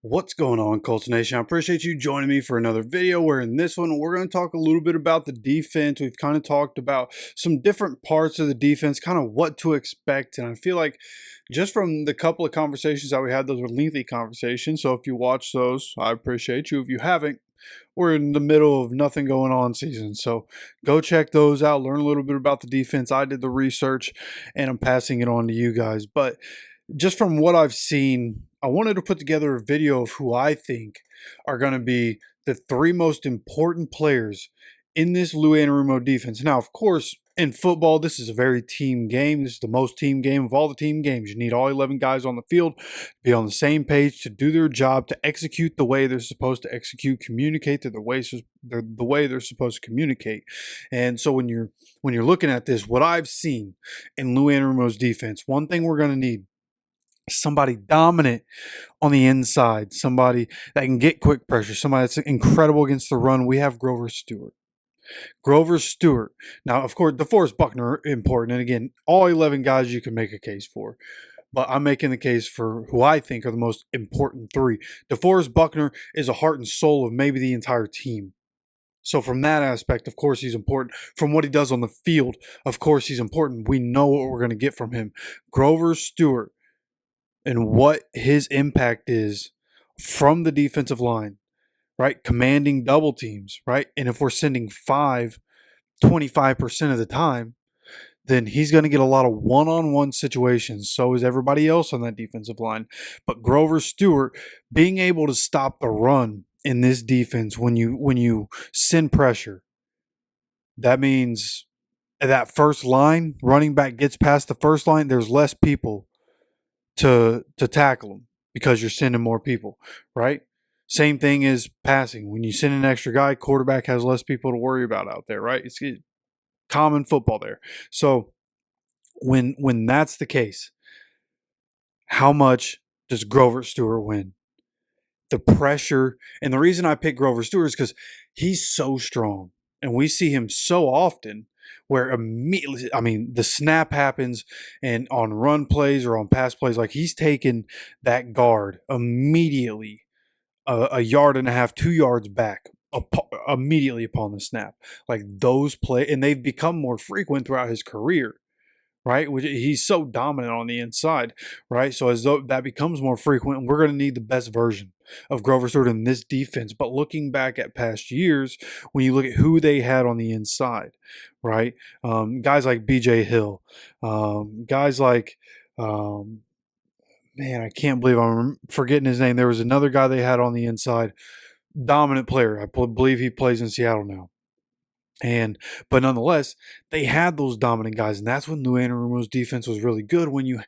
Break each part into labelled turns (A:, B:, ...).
A: What's going on, Colts Nation? I appreciate you joining me for another video where in this one, we're going to talk a little bit about the defense. We've kind of talked about some different parts of the defense, kind of what to expect. And I feel like just from the couple of conversations that we had, those were lengthy conversations. So if you watch those, I appreciate you. If you haven't, we're in the middle of nothing going on season. So go check those out, learn a little bit about the defense. I did the research and I'm passing it on to you guys. But just from what I've seen, I wanted to put together a video of who I think are going to be the three most important players in this Lou Anarumo defense. Now, of course, in football, this is a very team game. This is the most team game of all the team games. You need all 11 guys on the field to be on the same page, to do their job, to execute the way they're supposed to execute, communicate the way they're supposed to communicate. And so when you're looking at this, what I've seen in Lou Anarumo's defense, one thing we're going to need: somebody dominant on the inside, somebody that can get quick pressure, somebody that's incredible against the run. We have Grover Stewart. Grover Stewart. Now, of course, DeForest Buckner important. And again, all 11 guys you can make a case for. But I'm making the case for who I think are the most important three. DeForest Buckner is a heart and soul of maybe the entire team. So from that aspect, of course, he's important. From what he does on the field, of course, he's important. We know what we're going to get from him. Grover Stewart and what his impact is from the defensive line, right? Commanding double teams, right? And if we're sending 25% of the time, then he's going to get a lot of one-on-one situations. So is everybody else on that defensive line. But Grover Stewart being able to stop the run in this defense when you send pressure, that means that first line, running back gets past the first line, there's less people to tackle them because you're sending more people, right? Same thing as passing. When you send an extra guy, quarterback has less people to worry about out there, right? It's common football there. So when that's the case, how much does Grover Stewart win? The pressure, and the reason I pick Grover Stewart is because he's so strong, and we see him so often where immediately, I mean, the snap happens, and on run plays or on pass plays, like he's taken that guard immediately a yard and a half, 2 yards back immediately upon the snap. Like those play, and they've become more frequent throughout his career, right? He's so dominant on the inside, right? So as though that becomes more frequent, we're going to need the best version of Grover Stewart in this defense. But looking back at past years, when you look at who they had on the inside, right? Guys like B.J. Hill, guys like, man, I can't believe I'm forgetting his name. There was another guy they had on the inside, dominant player. I believe he plays in Seattle now. But nonetheless, they had those dominant guys, and that's when Lou Anarumo's defense was really good. When you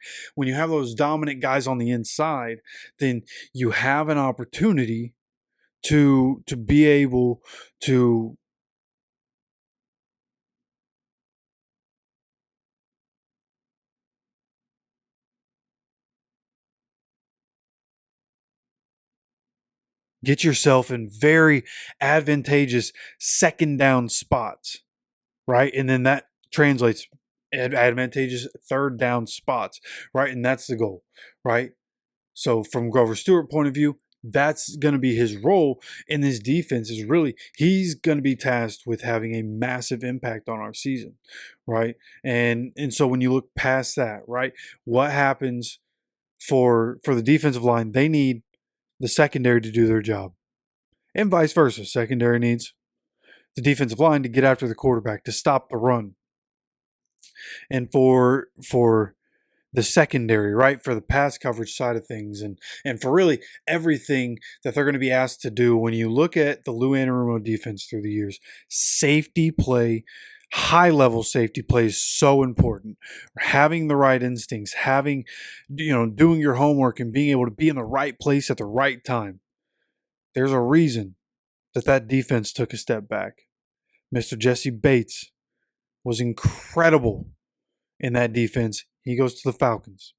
A: have those dominant guys on the inside, then you have an opportunity to be able to get yourself in very advantageous second down spots, right? And then that translates advantageous third down spots, right? And that's the goal, right? So from Grover Stewart point of view, that's going to be his role in this defense. Is really he's going to be tasked with having a massive impact on our season, right? And so when you look past that, right, what happens for the defensive line? They need the secondary to do their job, and vice versa. Secondary needs the defensive line to get after the quarterback, to stop the run. And for the secondary, right, for the pass coverage side of things, and for really everything that they're going to be asked to do. When you look at the Lou Anarumo defense through the years, safety play, high level safety play is so important. Having the right instincts, having, doing your homework and being able to be in the right place at the right time. There's a reason that defense took a step back. Mr. Jesse Bates was incredible in that defense. He goes to the Falcons.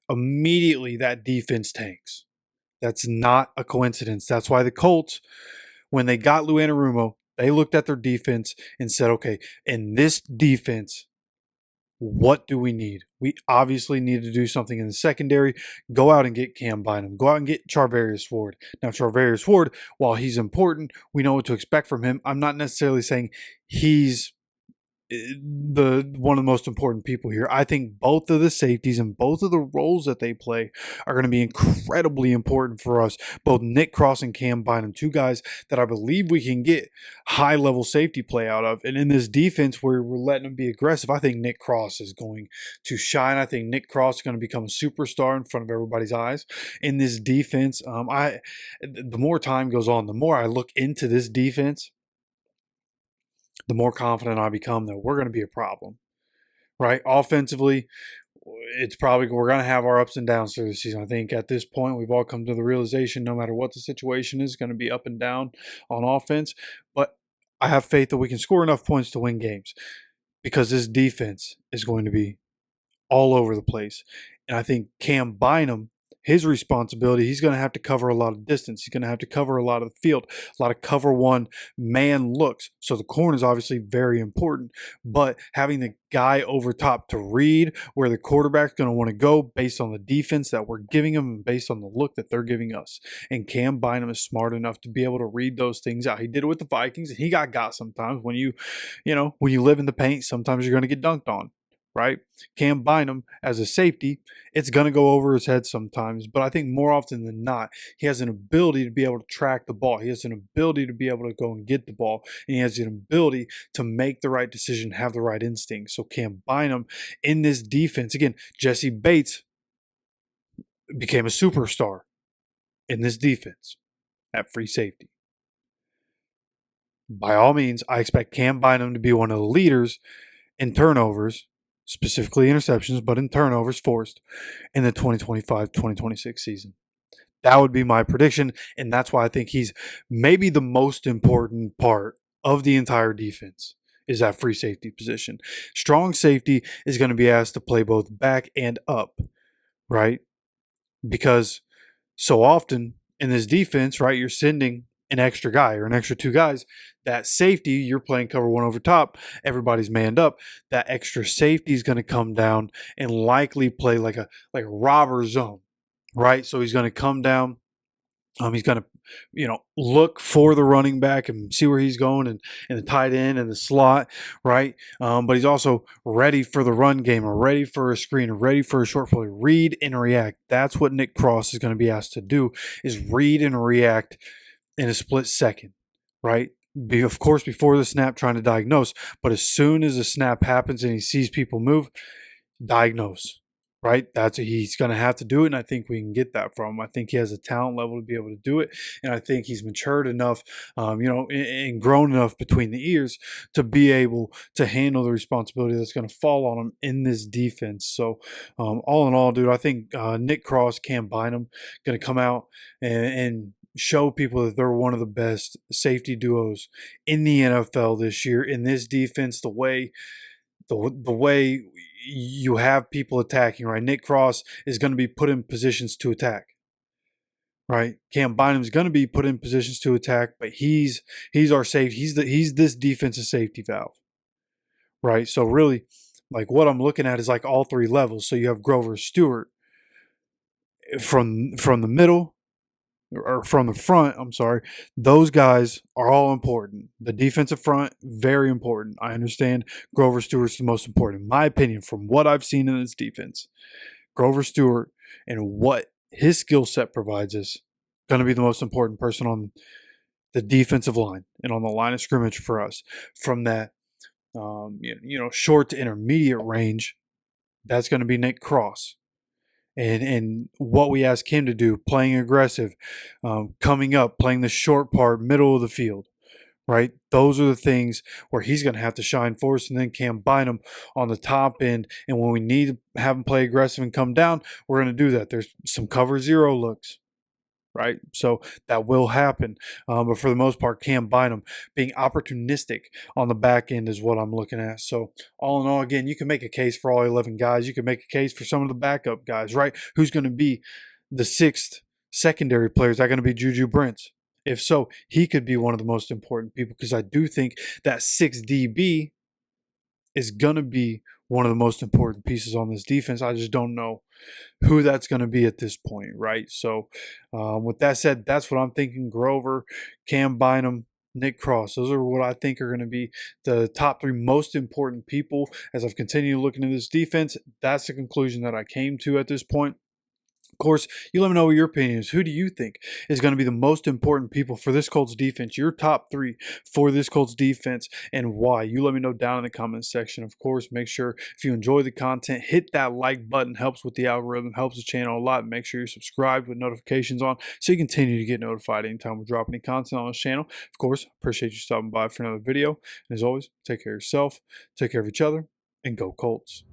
A: Immediately, that defense tanks. That's not a coincidence. That's why the Colts, when they got Lou Anarumo, they looked at their defense and said, okay, in this defense, what do we need? We obviously need to do something in the secondary. Go out and get Cam Bynum. Go out and get Charvarius Ward. Now, Charvarius Ward, while he's important, we know what to expect from him. I'm not necessarily saying he's the one of the most important people here. I think both of the safeties and both of the roles that they play are going to be incredibly important for us. Both Nick Cross and Cam Bynum, two guys that I believe we can get high level safety play out of. And in this defense where we're letting them be aggressive, I think Nick Cross is going to shine. I think Nick Cross is going to become a superstar in front of everybody's eyes in this defense. The more time goes on, the more I look into this defense, the more confident I become that we're going to be a problem, right? Offensively, we're going to have our ups and downs through the season. I think at this point, we've all come to the realization, no matter what the situation is, going to be up and down on offense. But I have faith that we can score enough points to win games because this defense is going to be all over the place. And I think Cam Bynum, his responsibility, he's going to have to cover a lot of distance. He's going to have to cover a lot of the field, a lot of cover one man looks. So the corner is obviously very important, but having the guy over top to read where the quarterback's going to want to go based on the defense that we're giving him and based on the look that they're giving us. And Cam Bynum is smart enough to be able to read those things out. He did it with the Vikings, and he got sometimes. When you live in the paint, sometimes you're going to get dunked on. Right? Cam Bynum, as a safety, it's going to go over his head sometimes, but I think more often than not, he has an ability to be able to track the ball. He has an ability to be able to go and get the ball, and he has an ability to make the right decision, have the right instinct. So Cam Bynum in this defense, again, Jesse Bates became a superstar in this defense at free safety. By all means, I expect Cam Bynum to be one of the leaders in turnovers, specifically interceptions, but in turnovers forced in the 2025-2026 season. That would be my prediction, and that's why I think he's maybe the most important part of the entire defense is that free safety position. Strong safety is going to be asked to play both back and up, right? Because so often in this defense, right, you're sending an extra guy or an extra two guys. That safety, you're playing cover one over top, everybody's manned up. That extra safety is going to come down and likely play like a robber zone, right? So he's going to come down. He's going to, look for the running back and see where he's going and the tight end and the slot, right? But he's also ready for the run game or ready for a screen or ready for a short play. Read and react. That's what Nick Cross is going to be asked to do, is read and react in a split second, right? Of course, before the snap, trying to diagnose, but as soon as the snap happens and he sees people move, diagnose, right? He's going to have to do it, and I think we can get that from him. I think he has a talent level to be able to do it, and I think he's matured enough, and grown enough between the ears to be able to handle the responsibility that's going to fall on him in this defense. So, all in all, dude, I think Nick Cross, Cam Bynum, going to come out and show people that they're one of the best safety duos in the NFL this year. In this defense, the way you have people attacking, right? Nick Cross is going to be put in positions to attack, right? Cam Bynum is going to be put in positions to attack, but he's our safety. He's this defensive safety valve, right? So really, like, what I'm looking at is like all three levels. So you have Grover Stewart from the middle, or from the front, those guys are all important. The defensive front, very important. I understand Grover Stewart's the most important. In my opinion, from what I've seen in this defense, Grover Stewart and what his skill set provides is going to be the most important person on the defensive line and on the line of scrimmage for us. From that, short to intermediate range, that's going to be Nick Cross. And what we ask him to do, playing aggressive, coming up, playing the short part, middle of the field, right? Those are the things where he's going to have to shine for us. And then Cam Bynum on the top end. And when we need to have him play aggressive and come down, we're going to do that. There's some cover zero looks, right? So that will happen. But for the most part, Cam Bynum being opportunistic on the back end is what I'm looking at. So all in all, again, you can make a case for all 11 guys. You can make a case for some of the backup guys, right? Who's going to be the sixth secondary player? Is that going to be Juju Brents? If so, he could be one of the most important people, because I do think that 6 DB is going to be one of the most important pieces on this defense. I just don't know who that's going to be at this point, right? So, with that said, that's what I'm thinking. Grover, Cam Bynum, Nick Cross. Those are what I think are going to be the top three most important people as I've continued looking at this defense. That's the conclusion that I came to at this point. Of course, you let me know what your opinion is. Who do you think is going to be the most important people for this Colts defense? Your top three for this Colts defense and why? You let me know down in the comments section. Of course, make sure if you enjoy the content, hit that like button. Helps with the algorithm, helps the channel a lot. Make sure you're subscribed with notifications on so you continue to get notified anytime we drop any content on this channel. Of course, appreciate you stopping by for another video. And as always, take care of yourself, take care of each other, and go Colts.